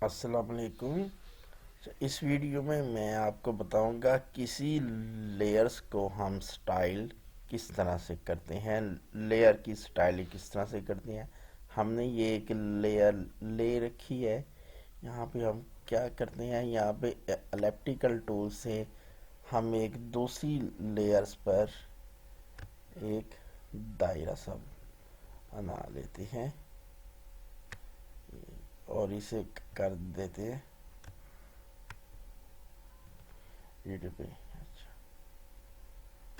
السلام علیکم۔ اس ویڈیو میں آپ کو بتاؤں گا کسی لیئرز کو ہم سٹائل کس طرح سے کرتے ہیں، لیئر کی سٹائل کس طرح سے کرتے ہیں۔ ہم نے یہ ایک لیئر لے رکھی ہے، یہاں پہ ہم کیا کرتے ہیں، یہاں پہ الیپٹیکل ٹول سے ہم ایک دوسری لیئرز پر ایک دائرہ سا بنا لیتے ہیں اور اسے کر دیتے ہیں ویڈیو پہ۔ اچھا،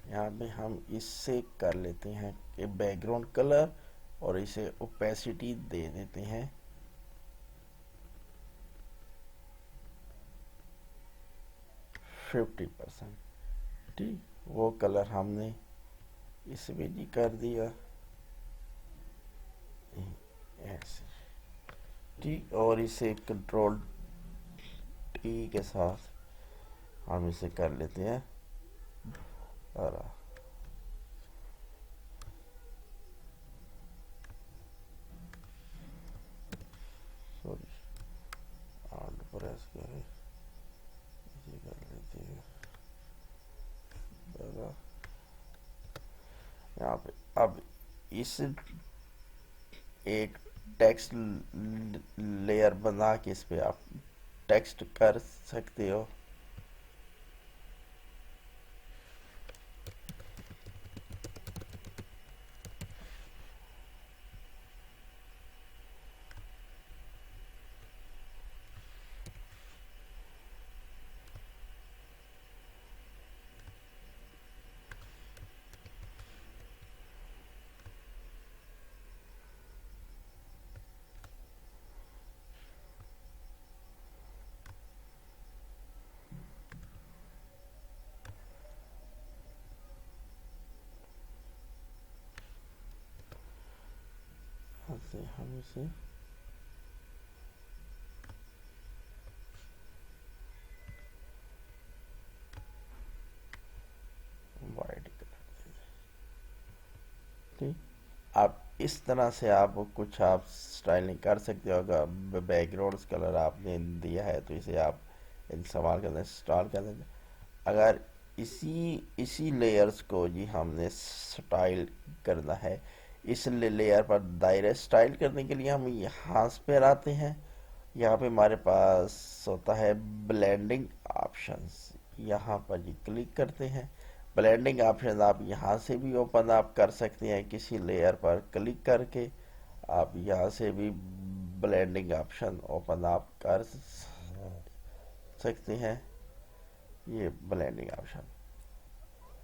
یہاں پہ ہم اس سے کر لیتے ہیں کہ بیک گراؤنڈ کلر اور اسے اوپیسٹی دے دیتے ہیں 50%۔ ٹھیک، وہ کلر ہم نے اس میں بھی کر دیا ایسے، ٹھیک، اور اسے کنٹرول ٹی کے ساتھ ہم اسے کر لیتے ہیں ہرا۔ سوری، آلٹ پریس کریں، اسے کر لیتے ہیں ہرا۔ یہاں پہ اب اس ایک ٹیکسٹ لیئر بنا کے اس پہ آپ ٹیکسٹ کر سکتے ہو۔ ہم اسے وائٹ کر دیں۔ ٹھیک، اب اس طرح سے آپ کچھ سٹائلنگ کر سکتے ہو۔ اگر بیک گراؤنڈ کلر آپ نے دیا ہے تو اسے آپ استعمال کر دیں، انسٹال کر دیں۔ اگر اسی لیئرز کو ہم نے سٹائل کرنا ہے، اس لیئر پر دائرہ سٹائل کرنے کے لیے ہم یہاں پر آتے ہیں، یہاں پہ ہمارے پاس ہوتا ہے بلینڈنگ آپشنز، یہاں پر کلک کرتے ہیں۔ بلینڈنگ آپشن آپ یہاں سے بھی اوپن آپ کر سکتے ہیں، کسی لیئر پر کلک کر کے آپ یہاں سے بھی بلینڈنگ آپشن اوپن آپ کر سکتے ہیں۔ یہ بلینڈنگ آپشن،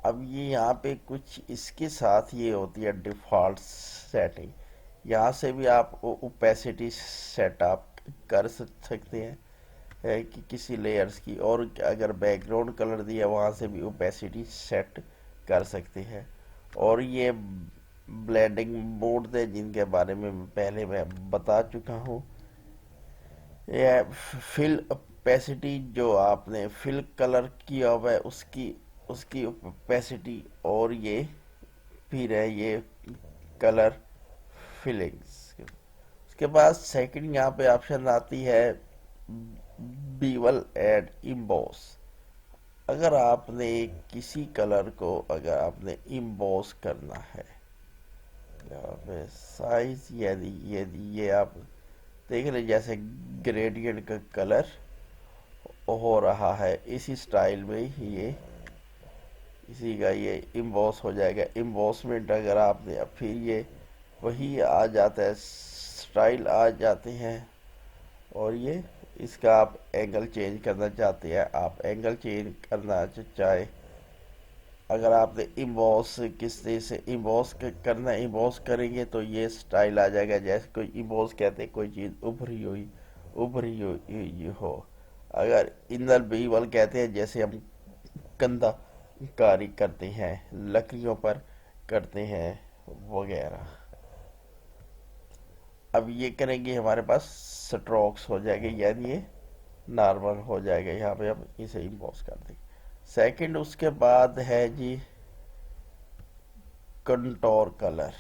اب یہ یہاں پہ کچھ اس کے ساتھ یہ ہوتی ہے ڈیفالٹ سیٹنگ، یہاں سے بھی آپ اوپیسٹی سیٹ آپ کر سکتے ہیں کہ کسی لیئرز کی، اور اگر بیک گراؤنڈ کلر دیا وہاں سے بھی اوپیسٹی سیٹ کر سکتے ہیں۔ اور یہ بلینڈنگ موڈ دے جن کے بارے میں پہلے میں بتا چکا ہوں۔ یہ فل اوپیسٹی جو آپ نے فل کلر کیا ہوا ہے اس کی اوپیسٹی، اور یہ پھر ہے یہ کلر فلنگز۔ اس کے بعد سیکنڈ یہاں پہ آپشن آتی ہے بیول ایڈ امبوس۔ اگر آپ نے کسی کلر کو اگر آپ نے امبوس کرنا ہے، یہاں پہ سائز یہ آپ دیکھ لیں جیسے گریڈینٹ کا کلر ہو رہا ہے، اسی سٹائل میں یہ اسی کا یہ امبوس ہو جائے گا۔ امبوسمنٹ اگر آپ نے پھر یہ وہی آ جاتا ہے، سٹائل آ جاتے ہیں، اور یہ اس کا آپ اینگل چینج کرنا چاہتے ہیں، آپ اینگل چینج کرنا چاہے، اگر آپ نے امبوس کس طرح سے امبوس کرنا امبوس کریں گے تو یہ سٹائل آ جائے گا، جیسے کوئی امبوس کہتے ہیں کوئی چیز ابھری ہوئی ہو۔ اگر انر بیول کہتے ہیں جیسے ہم کندہ کاری کرتے ہیں، لکڑیوں پر کرتے ہیں وغیرہ۔ اب یہ کریں گے ہمارے پاس سٹروکس ہو جائے گا، یعنی یہ نارمل ہو جائے گا، یہاں پہ ہم اسے امبوس کر دیں گے۔ سیکنڈ اس کے بعد ہے کنٹور کلر۔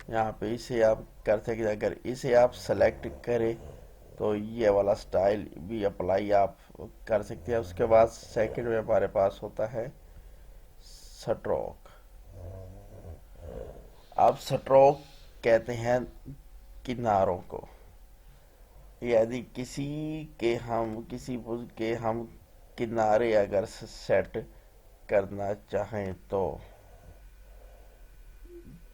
یہاں پہ اسے آپ کر سکتے ہیں، اگر اسے آپ سلیکٹ کریں تو یہ والا سٹائل بھی اپلائی آپ کر سکتے ہیں۔ اس کے بعد سیکنڈ میں ہمارے پاس ہوتا ہے سٹروک۔ اب سٹروک کہتے ہیں کناروں کو، یعنی کسی کے ہم کنارے اگر سیٹ کرنا چاہیں تو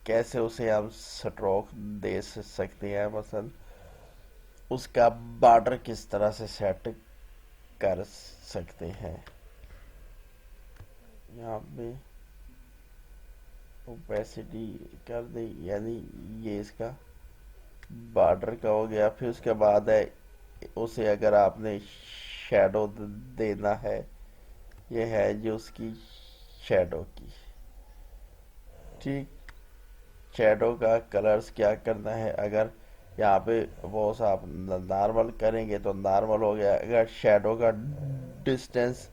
کیسے اسے ہم سٹروک دے سکتے ہیں، مثلا اس کا بارڈر کس طرح سے سیٹ کر سکتے ہیں۔ یہاں پہ اوپیسٹی کر دیں، یعنی یہ اس کا بارڈر کا ہو گیا۔ پھر اس کے بعد ہے اسے اگر آپ نے شیڈو دینا ہے، یہ ہے جو اس کی شیڈو کی، ٹھیک۔ شیڈو کا کلرز کیا کرنا ہے، اگر یہاں پہ وہ آپ نارمل کریں گے تو نارمل ہو گیا۔ اگر شیڈو کا ڈسٹینس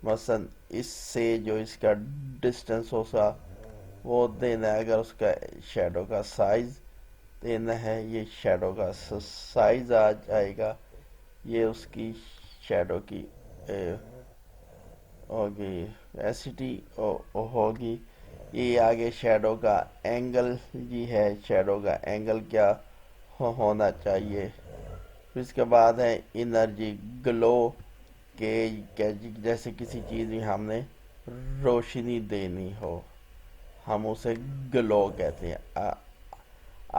مثلا اس سے جو اس کا ڈسٹینس ہوگا وہ دینا ہے، اگر اس کا شیڈو کا سائز دینا ہے، یہ شیڈو کا سائز آ جائے گا، یہ اس کی شیڈو کی ہوگی ایسٹی ہوگی۔ یہ آگے شیڈو کا اینگل جی ہے، شیڈو کا اینگل کیا ہونا چاہیے۔ پھر اس کے بعد ہے انرجی گلو کے، جیسے کسی چیز میں ہم نے روشنی دینی ہو ہم اسے گلو کہتے ہیں۔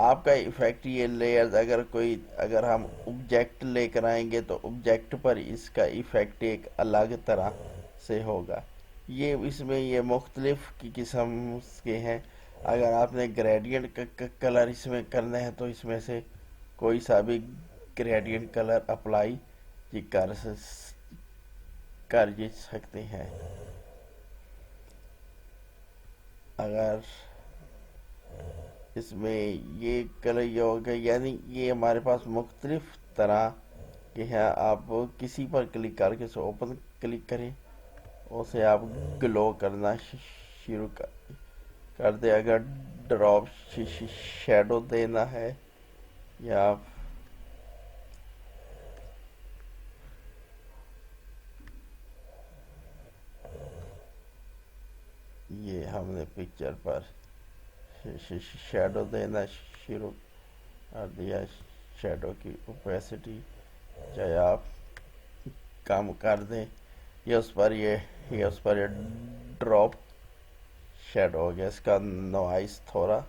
آپ کا ایفیکٹ یہ لیئرز اگر ہم آبجیکٹ لے کر آئیں گے تو آبجیکٹ پر اس کا ایفیکٹ ایک الگ طرح سے ہوگا۔ اس میں یہ مختلف کی قسم کے ہیں۔ اگر آپ نے گریڈینٹ کلر اس میں کرنا ہے تو اس میں سے کوئی سا بھی گریڈینٹ کلر اپلائی کر سکتے ہیں۔ اگر اس میں یہ کلر یہ ہوگا، یعنی یہ ہمارے پاس مختلف طرح کے ہیں۔ آپ کسی پر کلک کر کے اسے اوپن کلک کریں، اسے آپ گلو کرنا شروع کر دیں۔ اگر ڈراپ شیڈو دینا ہے یا یہ ہم نے پکچر پر شیڈو دینا شروع کر دیا، شیڈو کی اوپیسٹی چاہے آپ کم کر دیں، یہ اس پر یہ ڈراپ شیڈو ہو گیا، اس کا نوائز تھوڑا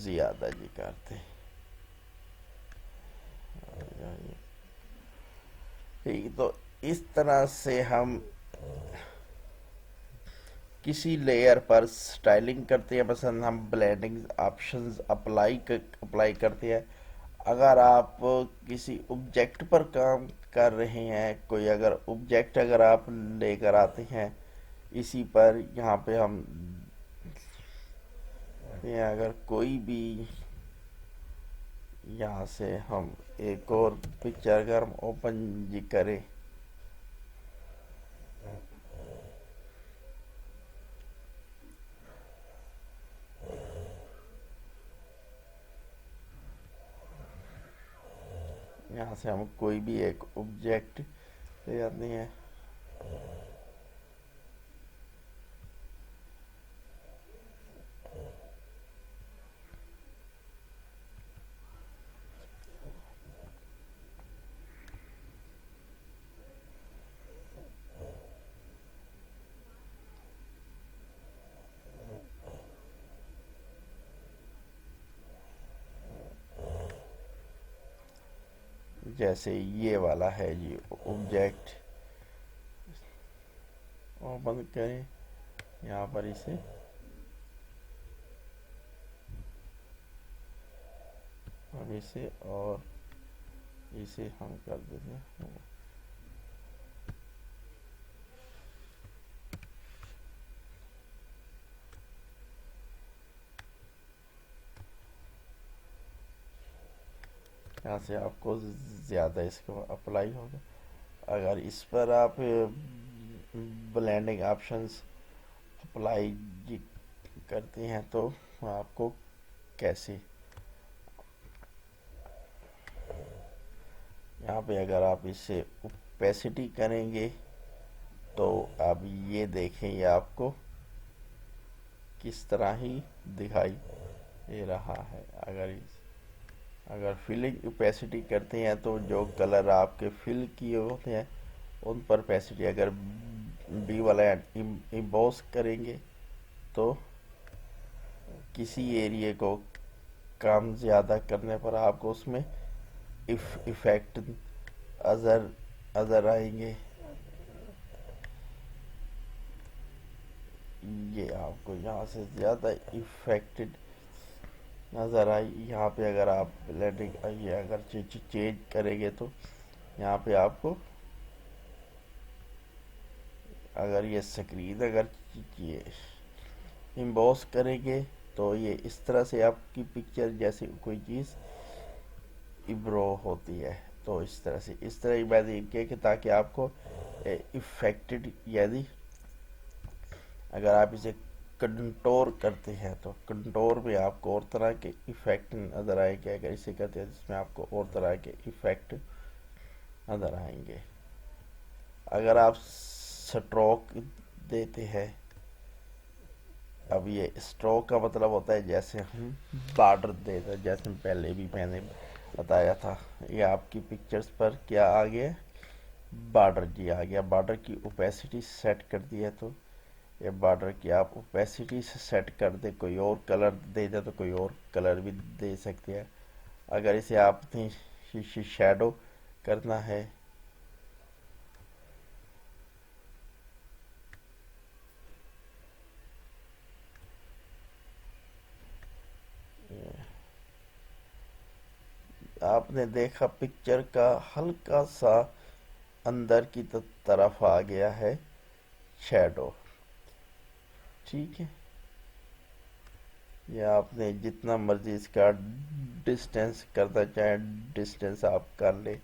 زیادہ جی کرتے ہیں۔ ٹھیک، تو اس طرح سے ہم کسی لیئر پر سٹائلنگ کرتے ہیں، مثلا ہم بلینڈنگ آپشنز اپلائی کرتے ہیں۔ اگر آپ کسی آبجیکٹ پر کام کر رہے ہیں، کوئی اگر آبجیکٹ اگر آپ لے کر آتے ہیں اسی پر، یہاں پہ ہم اگر کوئی بھی یہاں سے ہم ایک اور پکچر اگر ہم اوپن جی کریں، یہاں سے ہم کوئی بھی ایک آبجیکٹ لے جاتے ہیں، جیسے یہ والا ہے جی آبجیکٹ، اوپن کریں یہاں پر اسے ہم اسے اور اسے ہم کر دیتے ہیں یہاں سے آپ کو زیادہ اس کو اپلائی ہوگا۔ اگر اس پر آپ بلینڈنگ آپشنز اپلائی کرتے ہیں تو ہوں آپ کو کیسے. یہاں پہ اگر آپ اسے اوپیسٹی کریں گے تو اب یہ دیکھیں یہ آپ کو کس طرح ہی دکھائی دے رہا ہے. اگر فلنگ اوپیسٹی کرتے ہیں تو جو کلر آپ کے فل کیے ہوتے ہیں ان پر اوپیسٹی, اگر بی والا امبوس کریں گے تو کسی ایریے کو کم زیادہ کرنے پر آپ کو اس میں ایفیکٹ نظر آئیں گے. یہ آپ کو یہاں سے زیادہ ایفیکٹڈ نظر آئی. یہاں پہ اگر آپ بلینڈنگ یہ اگر چینج کریں گے تو یہاں پہ آپ کو اگر یہ اسکرین اگر یہ امبوس کریں گے تو یہ اس طرح سے آپ کی پکچر جیسے کوئی چیز امبرو ہوتی ہے. تو اس طرح ہی میں نے کیا کہ تاکہ آپ کو افیکٹڈ, یعنی اگر آپ اسے کنٹور کرتے ہیں تو کنٹور میں آپ کو اور طرح کے ایفیکٹ نظر آئیں گے. اگر اسے کرتے ہیں جس میں آپ کو اور طرح کے ایفیکٹ نظر آئیں گے. اگر آپ سٹروک دیتے ہیں, اب یہ اسٹروک کا مطلب ہوتا ہے جیسے ہم بارڈر دیتے ہیں, جیسے پہلے بھی میں نے بتایا تھا. یہ آپ کی پکچرز پر کیا آ گیا, بارڈر جی آ گیا. بارڈر کی اوپیسٹی سیٹ کر دی ہے تو یہ بارڈر کی آپ اوپیسٹی سے سیٹ کر دیں. کوئی اور کلر دے دیں تو کوئی اور کلر بھی دے سکتے ہیں. اگر اسے آپ نے شیڈو کرنا ہے آپ نے دیکھا پکچر کا ہلکا سا اندر کی طرف آ گیا ہے شیڈو. ٹھیک ہے, یہ آپ نے جتنا مرضی اس کا ڈسٹینس کرنا چاہیں ڈسٹینس آپ کر لیں,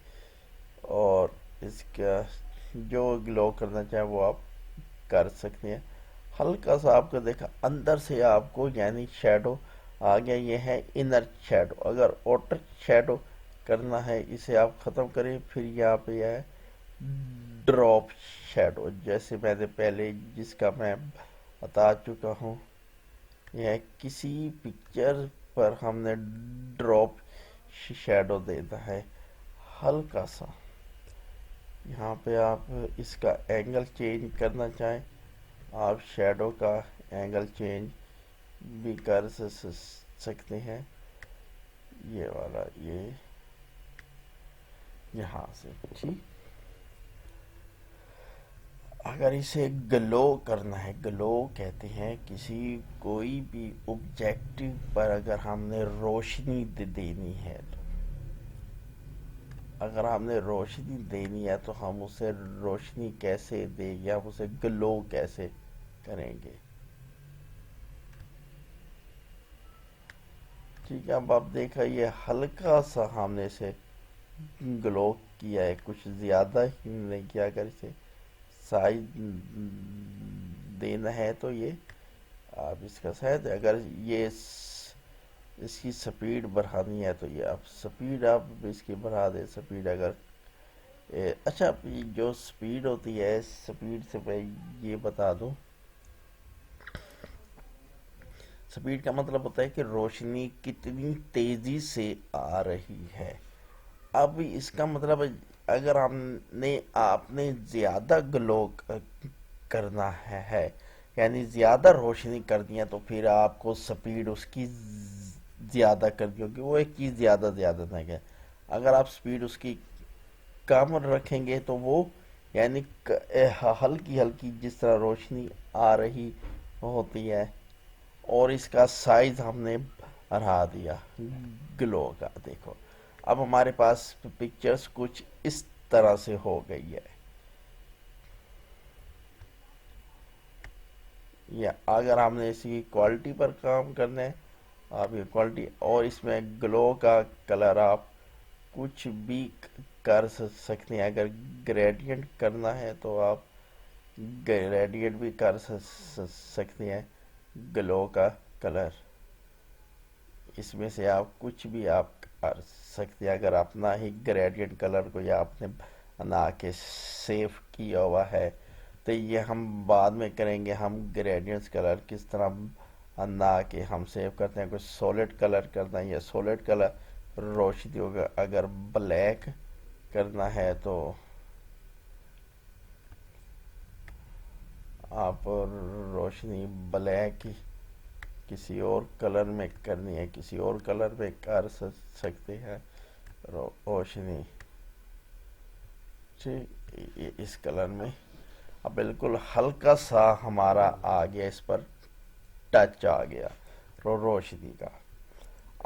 اور اس کا جو گلو کرنا چاہیں وہ آپ کر سکتے ہیں. ہلکا سا آپ کو دیکھا اندر سے آپ کو یعنی شیڈو آ گیا. یہ ہے انر شیڈو. اگر آؤٹر شیڈو کرنا ہے اسے آپ ختم کریں, پھر یہاں پہ ہے ڈراپ شیڈو, جیسے میں نے پہلے جس کا میں بتا چکا ہوں. یہ کسی پکچر پر ہم نے ڈراپ شیڈو دینا ہے ہلکا سا. یہاں پہ آپ اس کا اینگل چینج کرنا چاہیں آپ شیڈو کا اینگل چینج بھی کر سکتے ہیں. یہ والا یہ یہاں سے ٹھیک. اگر اسے گلو کرنا ہے, گلو کہتے ہیں کسی کوئی بھی آبجیکٹ پر اگر ہم نے روشنی دینی ہے تو اگر ہم نے روشنی دینی ہے تو ہم اسے روشنی کیسے دیں گے, ہم اسے گلو کیسے کریں گے. ٹھیک ہے, اب آپ دیکھا یہ ہلکا سا ہم نے اسے گلو کیا ہے, کچھ زیادہ ہی نہیں کیا. اگر اسے سائز دینا ہے تو یہ آپ اس کا سائز, اگر یہ اس کی سپیڈ بڑھانی ہے تو یہ آپ سپیڈ آپ اس کی بڑھا دیں. سپیڈ اگر اچھا جو سپیڈ ہوتی ہے, سپیڈ سے میں یہ بتا دوں, سپیڈ کا مطلب ہوتا ہے کہ روشنی کتنی تیزی سے آ رہی ہے. اب اس کا مطلب اگر آپ نے زیادہ گلو کرنا ہے یعنی زیادہ روشنی کرنی ہے تو پھر آپ کو سپیڈ اس کی زیادہ کرنی ہوگی. وہ ایک چیز زیادہ نہ ہے. اگر آپ سپیڈ اس کی کم رکھیں گے تو وہ یعنی ہلکی ہلکی جس طرح روشنی آ رہی ہوتی ہے, اور اس کا سائز ہم نے بڑھا دیا گلو کا. دیکھو اب ہمارے پاس پکچرز کچھ اس طرح سے ہو گئی ہے. یا اگر ہم نے اسی کوالٹی پر کام کرنا ہے, آپ یہ کوالٹی اور اس میں گلو کا کلر آپ کچھ بھی کر سکتے ہیں. اگر گریڈینٹ کرنا ہے تو آپ گریڈینٹ بھی کر سکتے ہیں گلو کا کلر. اس میں سے آپ کچھ بھی آپ کر سکتے ہیں. اگر اپنا ہی گریڈینٹ کلر کو یا آپ نے بنا کے سیو کیا ہوا ہے تو یہ ہم بعد میں کریں گے. ہم گریڈینٹس کلر کس طرح بنا کے ہم سیو کرتے ہیں. کچھ سولڈ کلر کرنا ہے یا سولڈ کلر روشنی ہوگا. اگر بلیک کرنا ہے تو آپ روشنی بلیک کسی اور کلر میں کرنی ہے کسی اور کلر میں کر سکتے ہیں. روشنی اس کلر میں اب بالکل ہلکا سا ہمارا آ گیا, اس پر ٹچ آ گیا روشنی کا.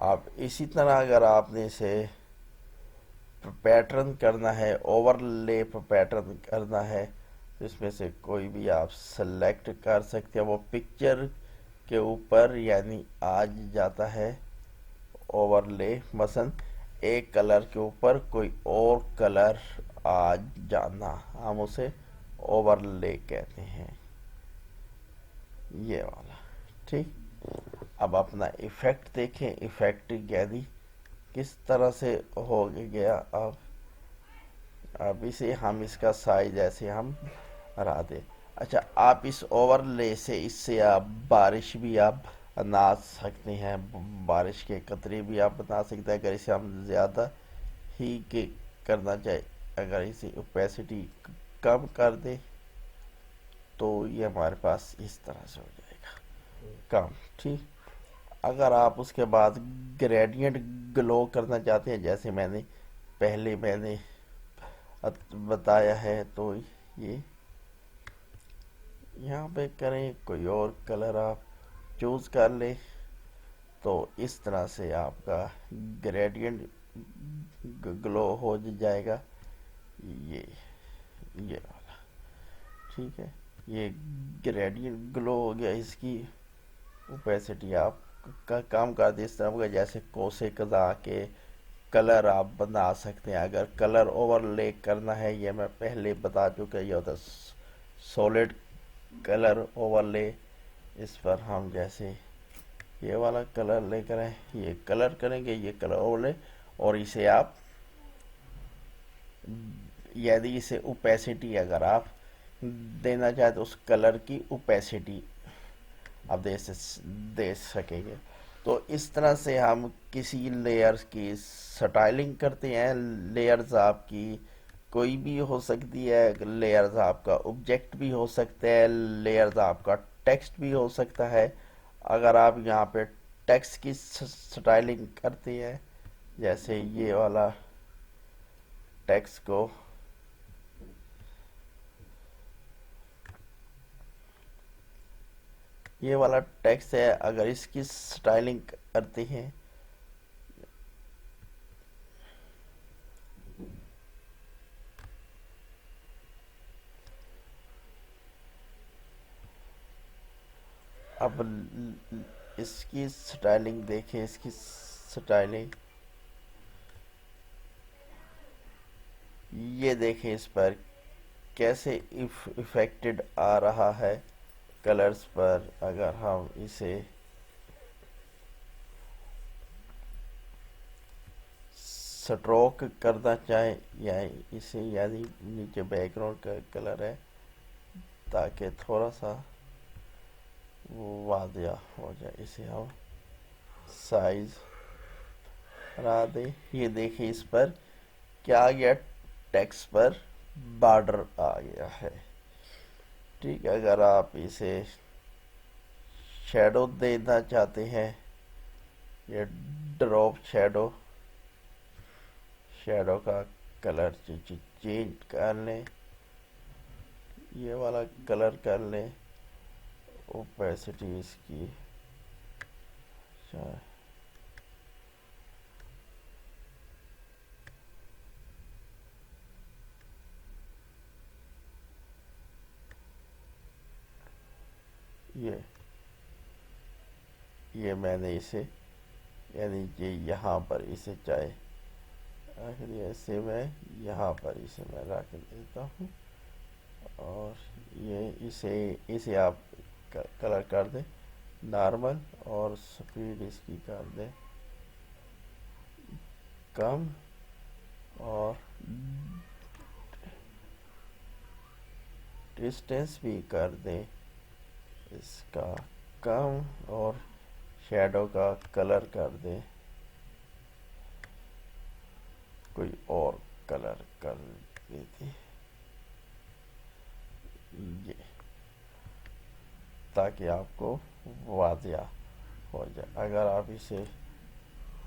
اب اسی طرح اگر آپ نے اسے پیٹرن کرنا ہے, اوور لے پیٹرن کرنا ہے, تو اس میں سے کوئی بھی آپ سلیکٹ کر سکتے ہیں. وہ پکچر کے اوپر یعنی آج جاتا ہے اوور لے. مثلا ایک کلر کے اوپر کوئی اور کلر آ جانا, ہم اسے اوور لے کہتے ہیں. یہ والا ٹھیک. اب اپنا ایفیکٹ دیکھیں. ایفیکٹ یعنی کس طرح سے ہو گیا. اب اسے ہم اس کا سائز ایسے ہم بڑھا دیں. اچھا, آپ اس اوور لے سے اس سے آپ بارش بھی آپ بنا سکتے ہیں, بارش کے قطرے بھی آپ بنا سکتے ہیں. اگر اسے ہم زیادہ ہی کرنا چاہے, اگر اسے اوپیسٹی کم کر دیں تو یہ ہمارے پاس اس طرح سے ہو جائے گا کم. ٹھیک. اگر آپ اس کے بعد گریڈینٹ گلو کرنا چاہتے ہیں جیسے پہلے میں نے بتایا ہے, تو یہ یہاں پہ کریں, کوئی اور کلر آپ چوز کر لیں, تو اس طرح سے آپ کا گریڈینٹ گلو ہو جائے گا. یہ والا ٹھیک ہے. یہ گریڈینٹ گلو ہو گیا. اس کی اوپیسٹی آپ کا کام کر دیں اس طرح کا جیسے کوسے کزا کے کلر آپ بنا سکتے ہیں. اگر کلر اوور لے کرنا ہے, یہ میں پہلے بتا چکا, یہ ہوتا سولڈ کلر اوور لے. اس پر ہم جیسے یہ والا کلر لے کریں, یہ کلر کریں گے, یہ کلر اوور لے, اور اسے آپ یعنی اسے اوپیسٹی اگر آپ دینا چاہتے تو اس کلر کی اوپیسٹی آپ دے سکیں گے. تو اس طرح سے ہم کسی لیئرز کی سٹائلنگ کرتے ہیں. لیئرز آپ کی کوئی بھی ہو سکتی ہے. لیئرز آپ کا آبجیکٹ بھی ہو سکتا ہے, لیئرز آپ کا ٹیکسٹ بھی ہو سکتا ہے. اگر آپ یہاں پہ ٹیکسٹ کی سٹائلنگ کرتے ہیں جیسے یہ والا ٹیکسٹ کو یہ والا ٹیکسٹ ہے, اگر اس کی سٹائلنگ کرتے ہیں اب اس کی سٹائلنگ دیکھیں. اس کی سٹائلنگ یہ دیکھیں اس پر کیسے افیکٹڈ آ رہا ہے کلرز پر. اگر ہم اسے سٹروک کرنا چاہیں یا اسے یعنی نیچے بیک گراؤنڈ کا کلر ہے تاکہ تھوڑا سا واضح ہو جائے, اسے ہم سائز بڑھا دیں. یہ دیکھیں اس پر کیا آ گیا, ٹیکسٹ پر بارڈر آ گیا ہے. ٹھیک ہے. اگر آپ اسے شیڈو دینا چاہتے ہیں, یہ ڈراپ شیڈو کا کلر چینج کر لیں, یہ والا کلر کر لیں. اوپیسٹی اس کی یہ میں نے اسے یعنی کہ یہاں پر اسے چاہے آخر ایسے میں یہاں پر اسے میں رکھ دیتا ہوں, اور یہ اسے آپ کلر کر دیں نارمل, اور سپیڈ اس کی کر دیں کم اور ڈسٹینس بھی کر دیں اس کا کم اور شیڈو کا کلر کر دیں کوئی اور کلر کر دیتے یہ تاکہ آپ کو واضح ہو جائے. اگر آپ اسے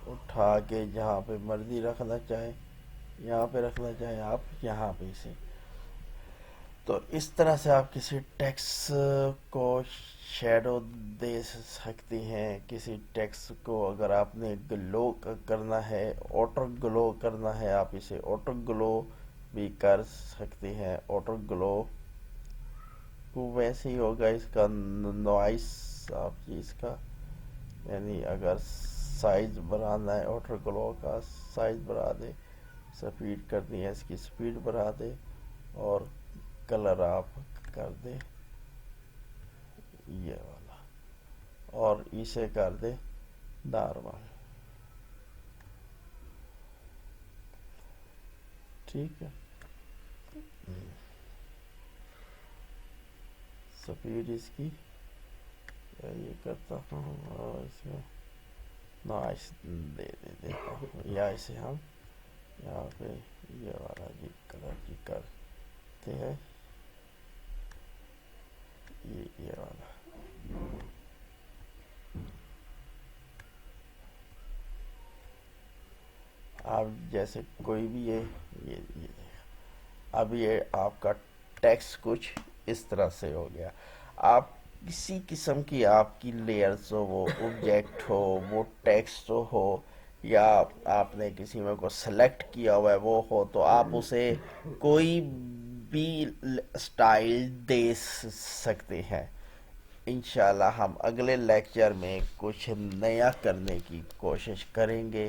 اٹھا کے جہاں پہ مرضی رکھنا چاہیں یہاں پہ رکھنا چاہیں آپ یہاں پہ اسے تو اس طرح سے آپ کسی ٹیکسٹ کو شیڈو دے سکتی ہیں. کسی ٹیکسٹ کو اگر آپ نے گلو کرنا ہے آٹو گلو کرنا ہے آپ اسے آٹو گلو بھی کر سکتے ہیں. آٹو گلو ویسے ہی ہوگا اس کا نوائس آپ چیز کا یعنی اگر سائز بڑھانا ہے آٹو گلو کا سائز بڑھا دے سپیڈ کرنی ہے اس کی سپیڈ بڑھا دے اور کلر آپ کر دے یہ والا اور اسے کر دے نارمل. ٹھیک ہے سپیڈ اس کی یہ کرتا ہوں اور اس میں نوائس دے دیتا ہوں یا اسے ہم یہاں پہ یہ والا جی کلر جی کرتے ہیں یہ والا آپ جیسے کوئی بھی یہ اب یہ آپ کا ٹیکسٹ کچھ اس طرح سے ہو گیا. آپ کسی قسم کی آپ کی لیئرز ہو وہ آبجیکٹ ہو وہ ٹیکسٹ ہو یا آپ نے کسی میں کو سلیکٹ کیا ہوا ہے وہ ہو تو آپ اسے کوئی بھی سٹائل دے سکتے ہیں. انشاءاللہ ہم اگلے لیکچر میں کچھ نیا کرنے کی کوشش کریں گے.